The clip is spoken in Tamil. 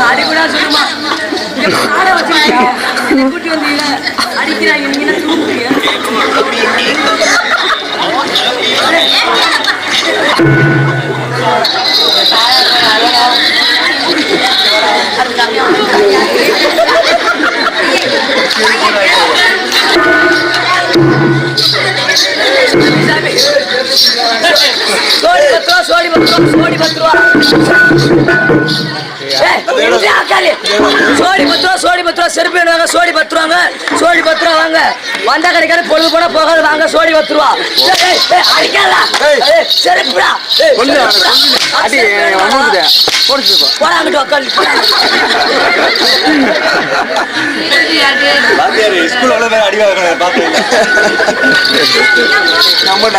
அடிக்கூடா சொல்லுமா கூட்டி வந்தீங்க அடிக்கிறாங்க நீங்க தூங்குறீங்க சோடி 10 ரூபா செருப்பு வேணுவாங்க சோடி 10 ரூபாங்க சோடி 10 ரூபா வாங்க வந்தா கிடைக்காது பொழுது போனா போகாது வாங்க சோடி 10 ரூபா செருப்புடா போடாங்கிட்டு உட்காந்து ஸ்கூல் அடி